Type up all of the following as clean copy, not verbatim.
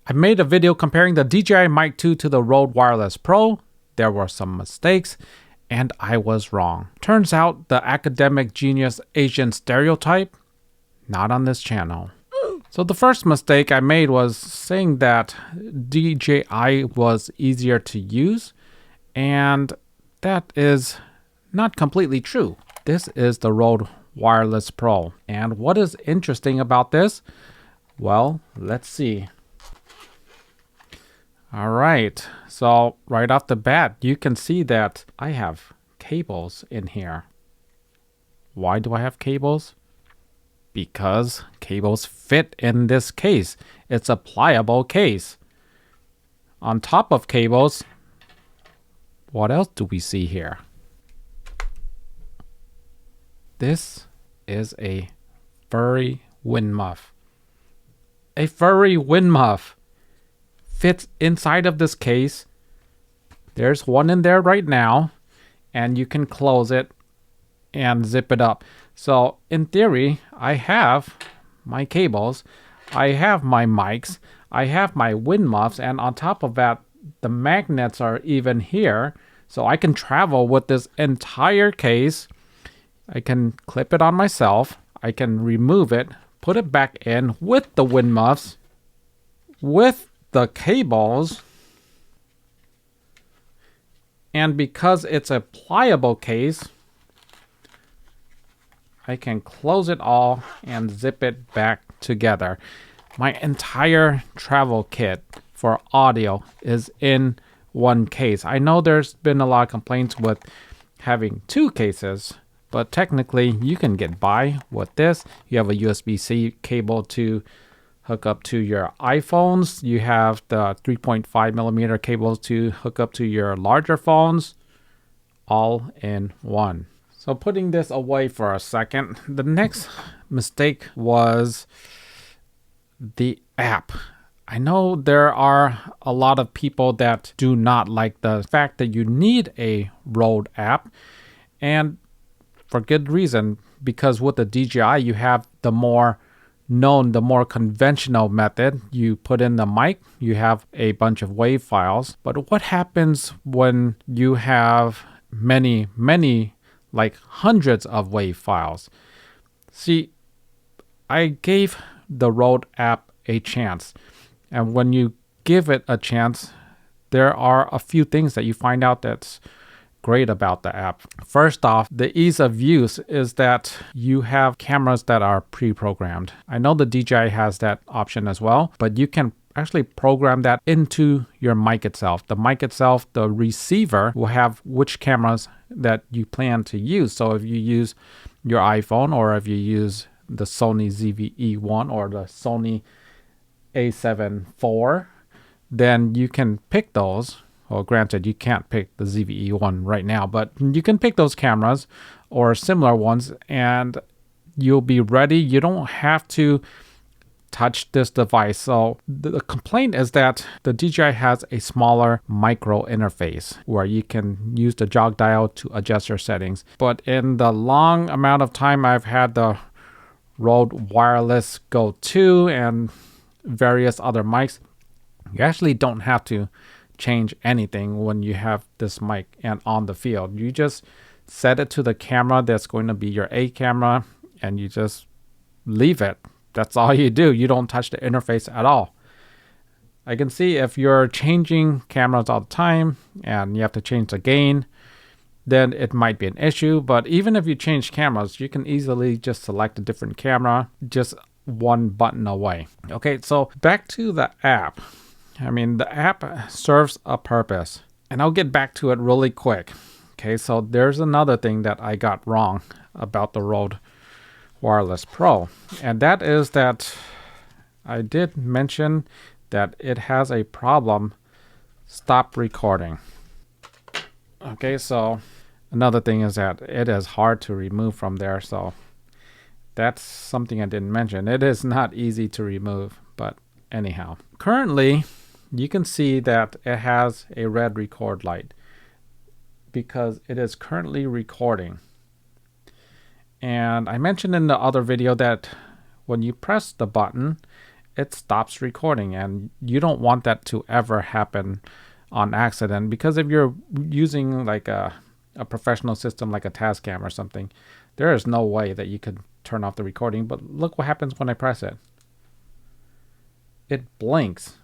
I made a video comparing the DJI Mic 2 to the Rode Wireless Pro. There were some mistakes, and I was wrong. Turns out the academic genius Asian stereotype, not on this channel. So the first mistake I made was saying that DJI was easier to use, and that is not completely true. This is the Rode Wireless Pro. And what is interesting about this? Well, let's see. All right, so right off the bat, you can see that I have cables in here. Why do I have cables? Because cables fit in this case. It's a pliable case. On top of cables, what else do we see here? This is a furry wind muff. A furry wind muff fits inside of this case. There's one in there right now, and you can close it and zip it up. So in theory, I have my cables, I have my mics, I have my wind muffs, and on top of that, the magnets are even here. So I can travel with this entire case. I can clip it on myself. I can remove it, put it back in with the wind muffs, with the cables, and because it's a pliable case, I can close it all and zip it back together. My entire travel kit for audio is in one case. I know there's been a lot of complaints with having two cases, but technically you can get by with this. You have a USB-C cable to hook up to your iPhones. You have the 3.5 millimeter cables to hook up to your larger phones, all in one. So putting this away for a second, the next mistake was the app. I know there are a lot of people that do not like the fact that you need a Rode app, and for good reason, because with the DJI you have the more known, the more conventional method. You put in the mic, you have a bunch of WAV files. But what happens when you have many, like hundreds of WAV files? See, I gave the Rode app a chance. And when you give it a chance, there are a few things that you find out that's great about the app. First off, the ease of use is that you have cameras that are pre-programmed. I know the DJI has that option as well, but you can actually program that into your mic itself. The mic itself, the receiver will have which cameras that you plan to use. So if you use your iPhone, or if you use the Sony ZV-E1 or the Sony A7 IV, then you can pick those. Well, granted, you can't pick the ZV-E1 right now, but you can pick those cameras or similar ones and you'll be ready. You don't have to touch this device. So the complaint is that the DJI has a smaller micro interface where you can use the jog dial to adjust your settings. But in the long amount of time I've had the Rode Wireless Go 2 and various other mics, you actually don't have to change anything when you have this mic and on the field. You just set it to the camera that's going to be your A camera and you just leave it. That's all you do. You don't touch the interface at all. I can see if you're changing cameras all the time and you have to change the gain, then it might be an issue. But even if you change cameras, you can easily just select a different camera, just one button away. Okay, so back to the app. I mean, the app serves a purpose, and I'll get back to it really quick. Okay, so there's another thing that I got wrong about the Rode Wireless Pro, and that is that I did mention that it has a problem stop recording. Okay, so another thing is that it is hard to remove from there, so that's something I didn't mention. It is not easy to remove, but anyhow. Currently, you can see that it has a red record light because it is currently recording. And I mentioned in the other video that when you press the button, it stops recording. And you don't want that to ever happen on accident, because if you're using like a professional system like a Tascam or something, there is no way that you could turn off the recording. But look what happens when I press it. It blinks.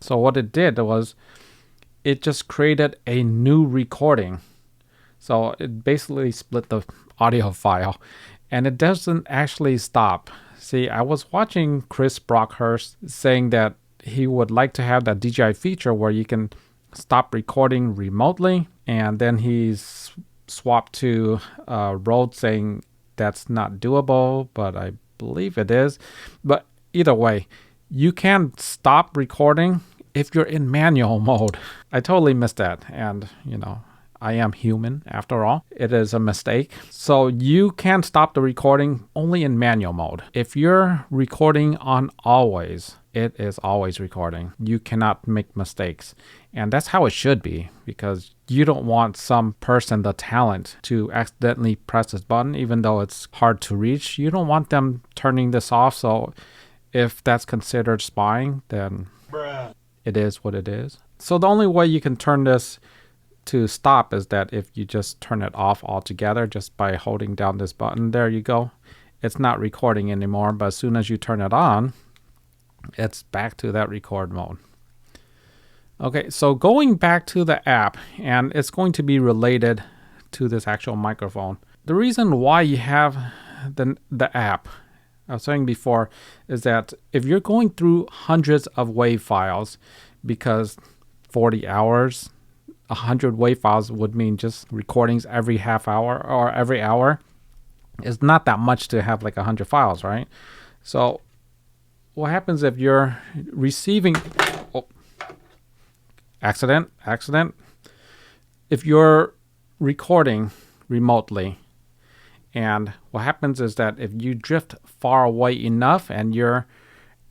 So what it did was it just created a new recording. So it basically split the audio file, and it doesn't actually stop. See, I was watching Chris Brockhurst saying that he would like to have that DJI feature where you can stop recording remotely, and then he's swapped to Rode saying that's not doable, but I believe it is. But either way, you can stop recording if you're in manual mode. I totally missed that, and I am human after all. It is a mistake. So you can stop the recording only in manual mode. If you're recording on always, it is always recording. You cannot make mistakes. And that's how it should be, because you don't want some person, the talent, to accidentally press this button, even though it's hard to reach. You don't want them turning this off. So if that's considered spying, then it is what it is. So the only way you can turn this to stop is that if you just turn it off altogether just by holding down this button. There you go. It's not recording anymore, but as soon as you turn it on, it's back to that record mode. Okay, so going back to the app, and it's going to be related to this actual microphone. The reason why you have the app, I was saying before, is that if you're going through hundreds of WAV files, because 40 hours, 100 WAV files would mean just recordings every half hour or every hour. It's not that much to have like 100 files, right? So what happens if you're receiving... Accident. If you're recording remotely, and what happens is that if you drift far away enough and you're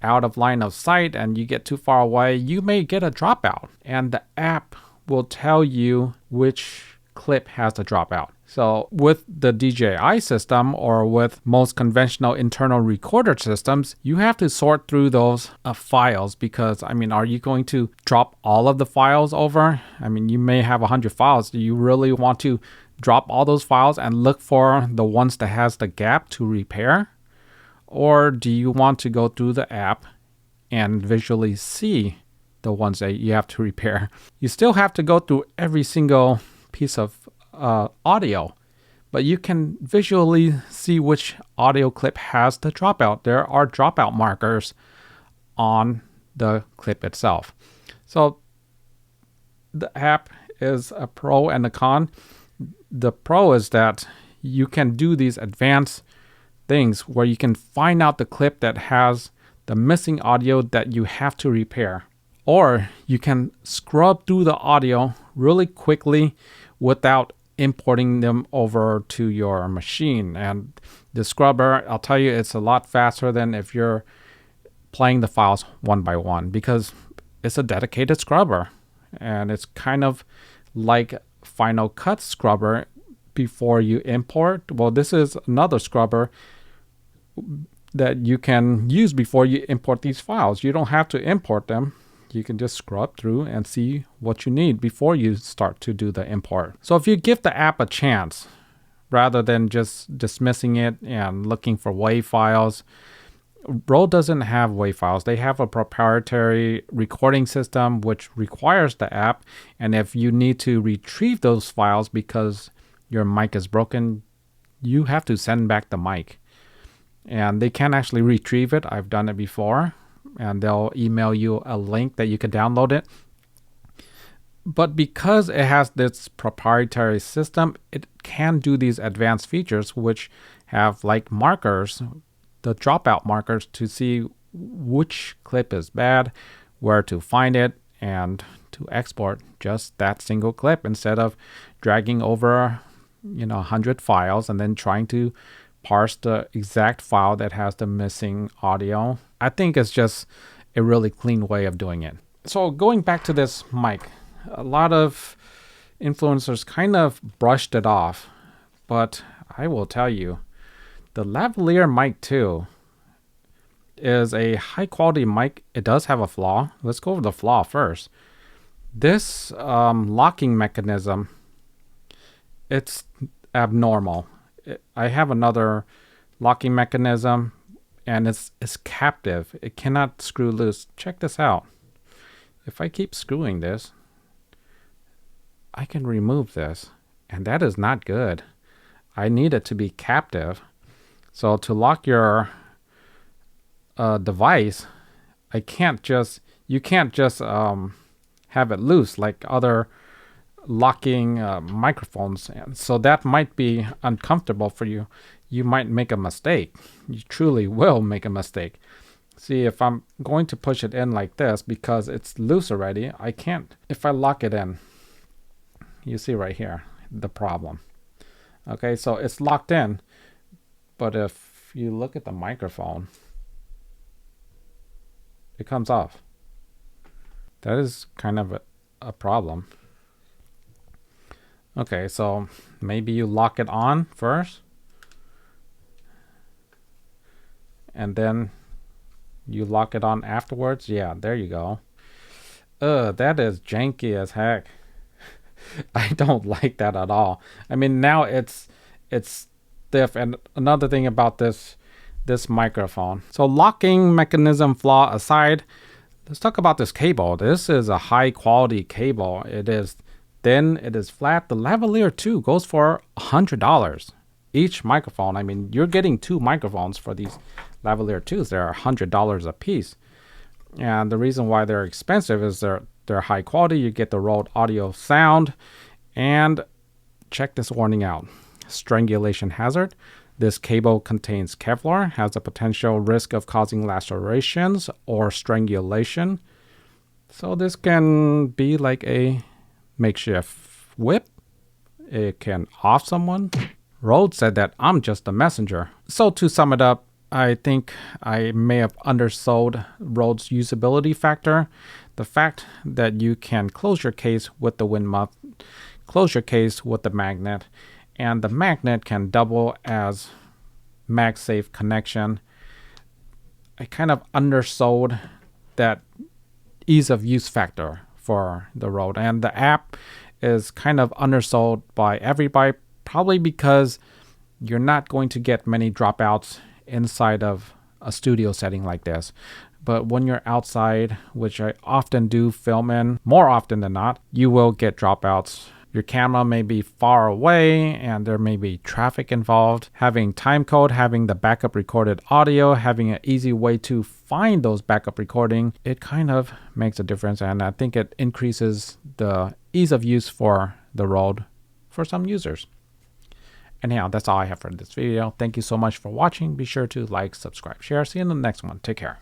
out of line of sight and you get too far away, you may get a dropout, and the app will tell you which clip has the dropout. So with the DJI system, or with most conventional internal recorder systems, you have to sort through those files, because are you going to drop all of the files over? You may have 100 files. Do you really want to drop all those files and look for the ones that has the gap to repair? Or do you want to go through the app and visually see the ones that you have to repair? You still have to go through every single piece of audio, but you can visually see which audio clip has the dropout. There are dropout markers on the clip itself. So the app is a pro and a con. The pro is that you can do these advanced things where you can find out the clip that has the missing audio that you have to repair. Or you can scrub through the audio really quickly without importing them over to your machine. And the scrubber, I'll tell you, it's a lot faster than if you're playing the files one by one, because it's a dedicated scrubber. And it's kind of like Final Cut scrubber before you import. Well, this is another scrubber that you can use before you import these files. You don't have to import them. You can just scrub through and see what you need before you start to do the import. So if you give the app a chance, rather than just dismissing it and looking for WAV files, Rode doesn't have WAV files. They have a proprietary recording system which requires the app. And if you need to retrieve those files because your mic is broken, you have to send back the mic. And they can actually retrieve it. I've done it before. And they'll email you a link that you can download it. But because it has this proprietary system, it can do these advanced features which have like markers, the dropout markers, to see which clip is bad, where to find it, and to export just that single clip instead of dragging over 100 files and then trying to parse the exact file that has the missing audio. I think it's just a really clean way of doing it. So going back to this mic, a lot of influencers kind of brushed it off, but I will tell you, the lavalier mic 2 is a high quality mic. It does have a flaw. Let's go over the flaw first. This locking mechanism, it's abnormal. I have another locking mechanism, and it's captive. It cannot screw loose. Check this out. If I keep screwing this, I can remove this, and that is not good. I need it to be captive. So to lock your device, you can't just have it loose like other locking microphones, and so that might be uncomfortable for you. You might make a mistake. You truly will make a mistake. See, if I'm going to push it in like this, because it's loose already, I can't. If I lock it in, you see right here the problem. Okay, so it's locked in, but if you look at the microphone, it comes off. That is kind of a problem. Okay, so maybe you lock it on first, and then you lock it on afterwards. Yeah, there you go. That is janky as heck. I don't like that at all. I mean, now it's stiff. And another thing about this microphone. So locking mechanism flaw aside, let's talk about this cable. This is a high quality cable. It is thin, it is flat. The lavalier 2 goes for $100 each microphone. I mean, you're getting 2 microphones for these lavalier 2s. They're $100 a piece. And the reason why they're expensive is they're high quality. You get the Rode audio sound. And check this warning out. Strangulation hazard. This cable contains Kevlar, has a potential risk of causing lacerations or strangulation. So this can be like a makeshift whip. It can off someone. Rode said that I'm just a messenger. So to sum it up, I think I may have undersold Rode's usability factor. The fact that you can close your case with the wind muff, close your case with the magnet, and the magnet can double as MagSafe connection. I kind of undersold that ease of use factor for the Rode, and the app is kind of undersold by everybody, probably because you're not going to get many dropouts inside of a studio setting like this. But when you're outside, which I often do film in, more often than not, you will get dropouts. Your camera may be far away and there may be traffic involved. Having time code, having the backup recorded audio, having an easy way to find those backup recording, it kind of makes a difference, and I think it increases the ease of use for the Rode for some users. Anyhow, that's all I have for this video. Thank you so much for watching. Be sure to like, subscribe, share. See you in the next one. Take care.